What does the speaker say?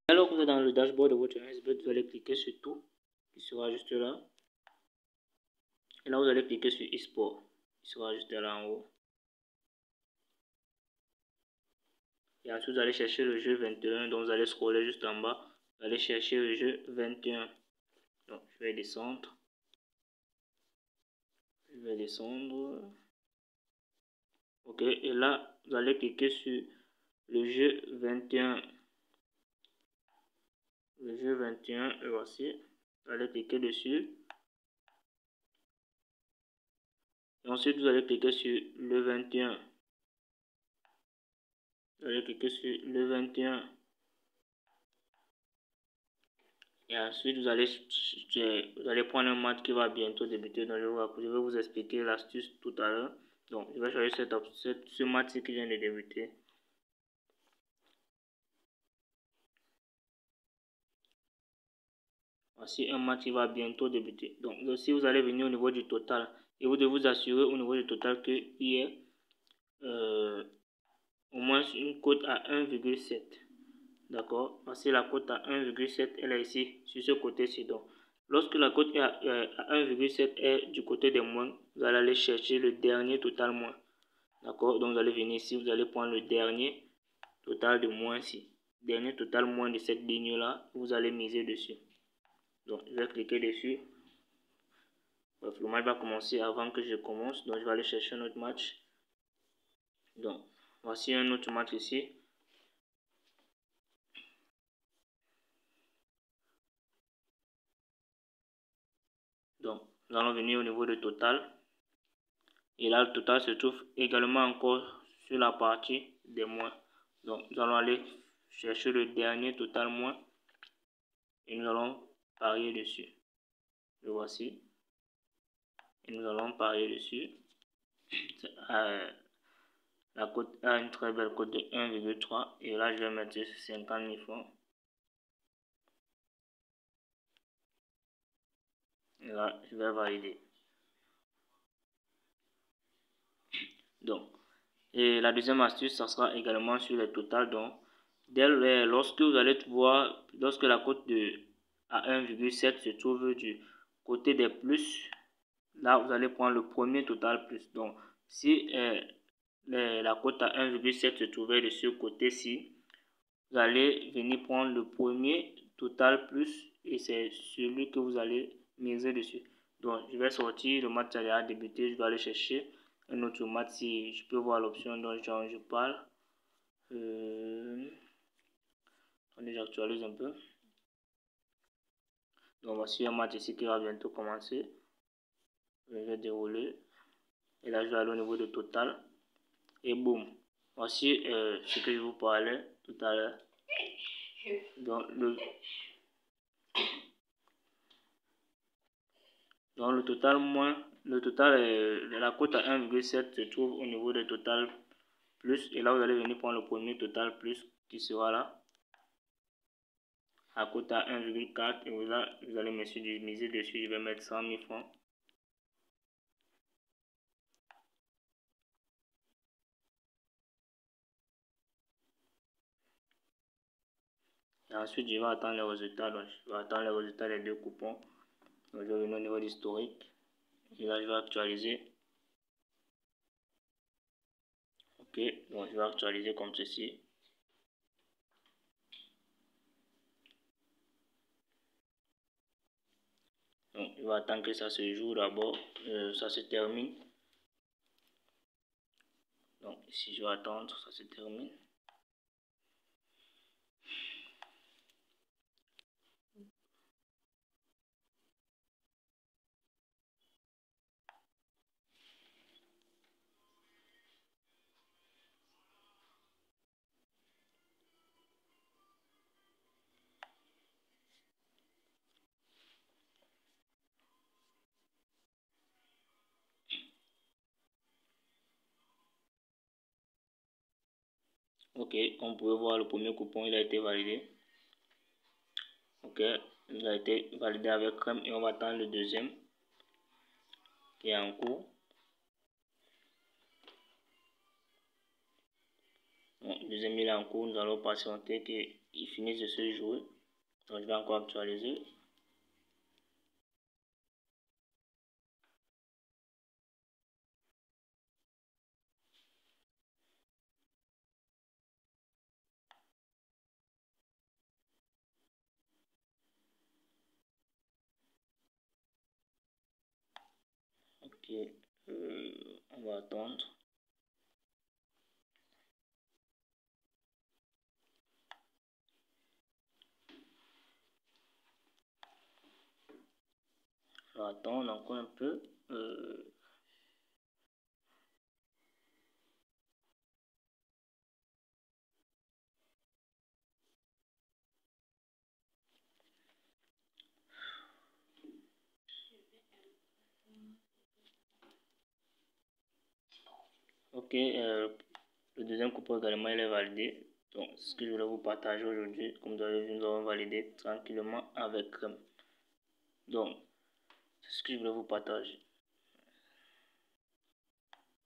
Alors que vous êtes dans le dashboard de votre SBET, vous allez cliquer sur tout, qui sera juste là. Et là, vous allez cliquer sur eSport, qui sera juste là en haut. Et ensuite, vous allez chercher le jeu 21, donc vous allez scroller juste en bas. Vous allez chercher le jeu 21. Donc, je vais descendre. Ok, et là, vous allez cliquer sur le jeu 21. Le jeu 21, et voici. Vous allez cliquer dessus. Et ensuite, vous allez cliquer sur le 21. Vous allez cliquer sur le 21. Et ensuite, vous allez prendre un match qui va bientôt débuter. Donc, je vais vous expliquer l'astuce tout à l'heure. Donc, je vais choisir ce match qui vient de débuter. Voici un match qui va bientôt débuter. Donc, aussi, vous allez venir au niveau du total. Et vous devez vous assurer au niveau du total qu'il y ait au moins une cote à 1,7. D'accord? Voici la cote à 1,7. Elle est ici, sur ce côté-ci. Donc, lorsque la cote est à 1,7 est du côté des moins, vous allez aller chercher le dernier total moins. D'accord? Donc, vous allez venir ici, vous allez prendre le dernier total de moins ici. Dernier total moins de cette ligne-là, vous allez miser dessus. Donc, je vais cliquer dessus. Bref, le match va commencer avant que je commence. Donc, je vais aller chercher un autre match. Donc, voici un autre match ici. Donc, nous allons venir au niveau de total. Et là, le total se trouve également encore sur la partie des moins. Donc, nous allons aller chercher le dernier total moins. Et nous allons parier dessus. Le voici. Et nous allons parier dessus. La cote a une très belle cote de 1,3. Et là, je vais mettre 50 000 francs. Et là, je vais valider. Donc, et la deuxième astuce, ça sera également sur le total. Donc, lorsque vous allez voir, lorsque la cote à 1,7 se trouve du côté des plus, là, vous allez prendre le premier total plus. Donc, si la cote à 1,7 se trouvait de ce côté-ci, vous allez venir prendre le premier total plus et c'est celui que vous allez miser dessus. Donc, je vais sortir, le match a débuté, je vais aller chercher un autre match si je peux voir l'option dont je parle. Attendez, j'actualise un peu. Donc, voici un match ici qui va bientôt commencer. Je vais dérouler. Et là, je vais aller au niveau de total. Et boum. Voici ce que je vous parlais tout à l'heure. Donc, le total moins, la cote à 1,7 se trouve au niveau de total plus. Et là, vous allez venir prendre le premier total plus qui sera là. À cote à 1,4. Et là, vous allez miser dessus. Je vais mettre 100 000 francs. Et ensuite, je vais attendre les résultats. Donc, je vais attendre les résultats des deux coupons. Donc, je vais venir au niveau d'historique. Et là, je vais actualiser. Ok, donc je vais actualiser comme ceci. Donc, je vais attendre que ça se joue d'abord. Ça se termine. Donc, ici, je vais attendre, ça se termine. Ok, on peut voir le premier coupon, il a été validé. Ok, il a été validé avec crème et on va attendre le deuxième qui est en cours. Donc, le deuxième il est en cours, nous allons patienter qu'il ils finissent de se jouer. Donc je vais encore actualiser. Ok, on va attendre. On va attendre encore un peu. Ok, le deuxième coupon également il est validé. Donc, ce que je voulais vous partager aujourd'hui, comme vous avez vu, nous avons validé tranquillement avec. Donc, c'est ce que je voulais vous partager.